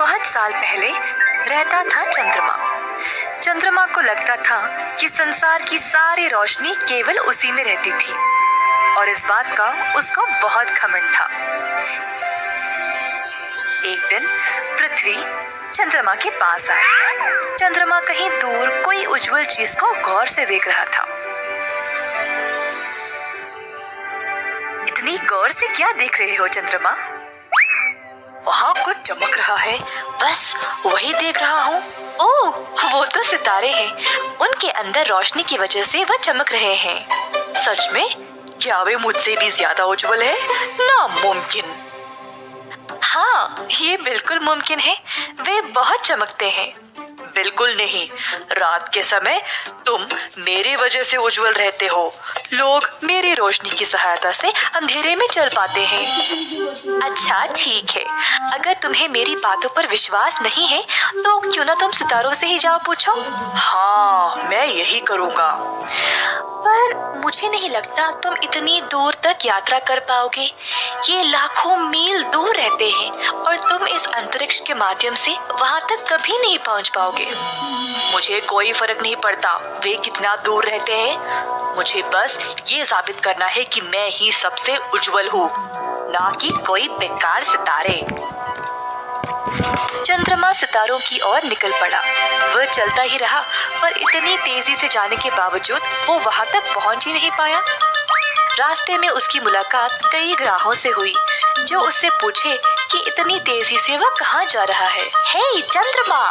बहुत साल पहले रहता था चंद्रमा। चंद्रमा को लगता था कि संसार की सारी रोशनी केवल उसी में रहती थी और इस बात का उसको बहुत घमंड था। एक दिन पृथ्वी चंद्रमा के पास आई। चंद्रमा कहीं दूर कोई उज्जवल चीज को गौर से देख रहा था। इतनी गौर से क्या देख रहे हो चंद्रमा? वहाँ कुछ चमक रहा है, बस वही देख रहा हूँ। ओह, वो तो सितारे हैं। उनके अंदर रोशनी की वजह से वह चमक रहे हैं। सच में? क्या वे मुझसे भी ज्यादा उज्जवल है? नामुमकिन। हाँ, ये बिल्कुल मुमकिन है। वे बहुत चमकते हैं। बिल्कुल नहीं, रात के समय तुम मेरी वजह से उज्जवल रहते हो। लोग मेरी रोशनी की सहायता से अंधेरे में चल पाते हैं। अच्छा ठीक है, अगर तुम्हें मेरी बातों पर विश्वास नहीं है तो क्यों ना तुम सितारों से ही जाओ पूछो। हाँ, मैं यही करूँगा। पर मुझे नहीं लगता तुम इतनी दूर तक यात्रा कर पाओगे। ये लाखों मील दूर रहते हैं और तुम इस अंतरिक्ष के माध्यम से वहाँ तक कभी नहीं पहुँच पाओगे। मुझे कोई फर्क नहीं पड़ता वे कितना दूर रहते हैं। मुझे बस ये साबित करना है कि मैं ही सबसे उज्जवल हूँ, ना कि कोई बेकार सितारे। चंद्रमा सितारों की ओर निकल पड़ा। वह चलता ही रहा, पर इतनी तेजी से जाने के बावजूद वो वहां तक पहुंच ही नहीं पाया। रास्ते में उसकी मुलाकात कई ग्राहों से हुई, जो उससे पूछे कि इतनी तेजी से वह कहाँ जा रहा है। हे चंद्रमा,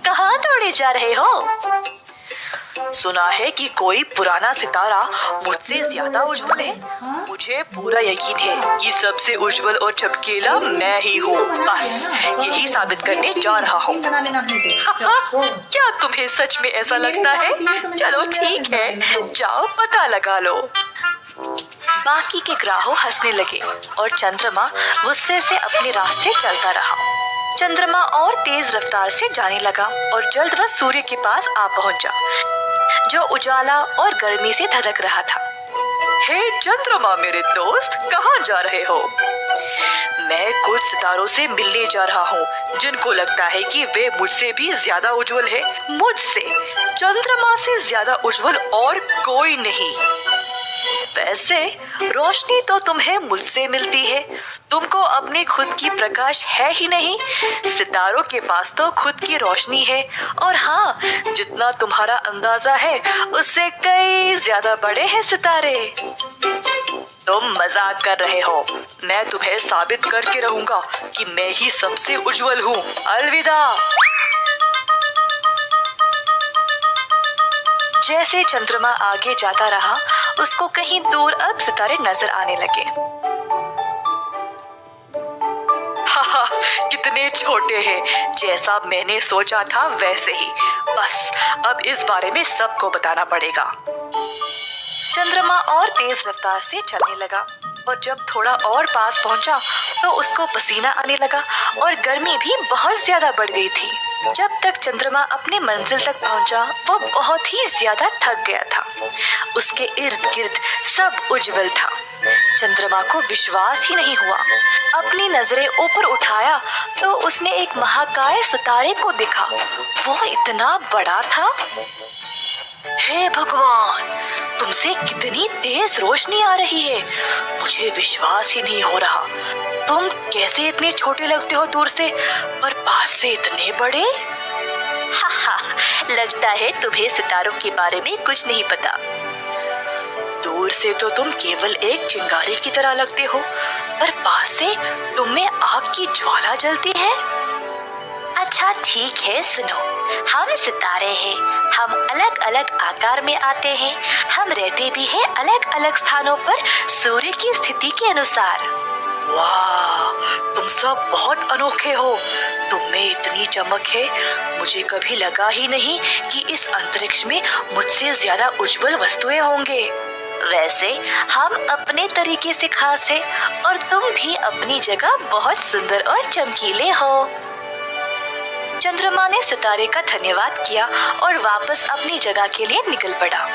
कहाँ दौड़े जा रहे हो? सुना है कि कोई पुराना सितारा मुझसे ज्यादा उज्जवल है। मुझे पूरा यकीन है कि सबसे उज्जवल और चमकीला मैं ही हूँ। बस यही साबित करने जा रहा हूँ। क्या तुम्हें सच में ऐसा लगता है? चलो ठीक है, जाओ पता लगा लो। बाकी के ग्राहों हंसने लगे और चंद्रमा गुस्से से अपने रास्ते चलता रहा। चंद्रमा और तेज रफ्तार से जाने लगा और जल्द वह सूर्य के पास आ पहुंचा, जो उजाला और गर्मी से धधक रहा था। हे चंद्रमा मेरे दोस्त, कहाँ जा रहे हो? मैं कुछ सितारों से मिलने जा रहा हूँ जिनको लगता है कि वे मुझसे भी ज्यादा उज्जवल है। मुझसे, चंद्रमा से ज्यादा उज्जवल और कोई नहीं। वैसे रोशनी तो तुम्हें मुझसे मिलती है, तुमको अपनी खुद की प्रकाश है ही नहीं। सितारों के पास तो खुद की रोशनी है और हाँ, जितना तुम्हारा अंदाजा है उससे कई ज्यादा बड़े हैं सितारे। तुम मजाक कर रहे हो। मैं तुम्हें साबित करके रहूंगा कि मैं ही सबसे उज्जवल हूँ। अलविदा। जैसे चंद्रमा आगे जाता रहा, उसको कहीं दूर अब सितारे नजर आने लगे। हाहा, कितने छोटे हैं। जैसा मैंने सोचा था वैसे ही। बस अब इस बारे में सबको बताना पड़ेगा। चंद्रमा और तेज रफ्तार से चलने लगा और जब थोड़ा और पास पहुंचा तो उसको पसीना आने लगा और गर्मी भी बहुत ज्यादा बढ़ गई थी। जब तक चंद्रमा अपने मंजिल तक पहुंचा, वो बहुत ही ज्यादा थक गया था। उसके इर्द गिर्द सब उज्जवल था। चंद्रमा को विश्वास ही नहीं हुआ। अपनी नजरें ऊपर उठाया तो उसने एक महाकाय सितारे को देखा। वो इतना बड़ा था। हे भगवान, तुमसे कितनी तेज रोशनी आ रही है। मुझे विश्वास ही नहीं हो रहा। तुम कैसे इतने छोटे लगते हो दूर से, पर पास से इतने बड़े? हाहा, लगता है तुम्हें सितारों के बारे में कुछ नहीं पता। दूर से तो तुम केवल एक चिंगारी की तरह लगते हो, पर पास से तुम में आग की ज्वाला जलती है। अच्छा ठीक है, सुनो, हम सितारे हैं। हम अलग अलग आकार में आते हैं। हम रहते भी हैं अलग अलग स्थानों पर सूर्य की स्थिति के अनुसार। वाह, तुम सब बहुत अनोखे हो। तुम में इतनी चमक है, मुझे कभी लगा ही नहीं कि इस अंतरिक्ष में मुझसे ज्यादा उज्जवल वस्तुएं होंगे। वैसे हम अपने तरीके से खास हैं और तुम भी अपनी जगह बहुत सुंदर और चमकीले हो। चंद्रमा ने सितारे का धन्यवाद किया और वापस अपनी जगह के लिए निकल पड़ा।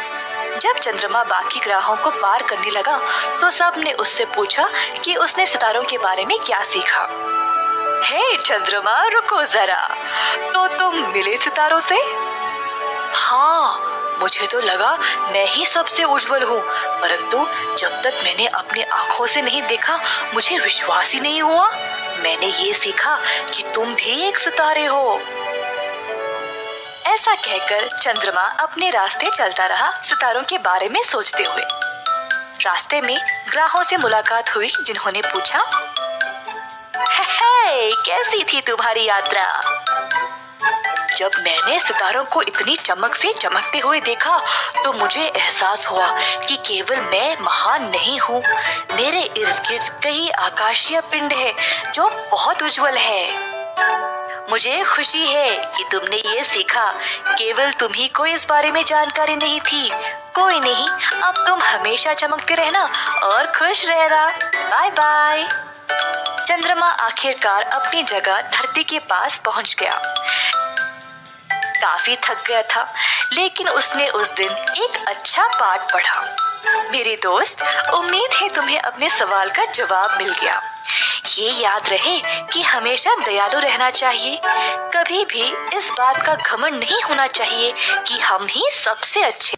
जब चंद्रमा बाकी ग्रहों को पार करने लगा तो सब ने उससे पूछा कि उसने सितारों के बारे में क्या सीखा। हे चंद्रमा, रुको जरा। तो तुम मिले सितारों से? हाँ, मुझे तो लगा मैं ही सबसे उज्जवल हूँ, परंतु जब तक मैंने अपनी आंखों से नहीं देखा मुझे विश्वास ही नहीं हुआ। मैंने ये सीखा कि तुम भी एक सितारे हो। ऐसा कहकर चंद्रमा अपने रास्ते चलता रहा, सितारों के बारे में सोचते हुए। रास्ते में ग्राहों से मुलाकात हुई, जिन्होंने पूछा, हे, कैसी थी तुम्हारी यात्रा? जब मैंने सितारों को इतनी चमक से चमकते हुए देखा तो मुझे एहसास हुआ कि केवल मैं महान नहीं हूँ, मेरे इर्द गिर्द कई आकाशीय पिंड है जो बहुत उज्जवल है। मुझे खुशी है कि तुमने ये सीखा, केवल तुम ही को इस बारे में जानकारी नहीं थी। कोई नहीं, अब तुम हमेशा चमकते रहना और खुश रहना। Bye bye. चंद्रमा आखिरकार अपनी जगह धरती के पास पहुंच गया। काफी थक गया था, लेकिन उसने उस दिन एक अच्छा पाठ पढ़ा। मेरे दोस्त, उम्मीद है तुम्हें अपने सवाल का जवाब मिल गया। ये याद रहे कि हमेशा दयालु रहना चाहिए। कभी भी इस बात का घमंड नहीं होना चाहिए कि हम ही सबसे अच्छे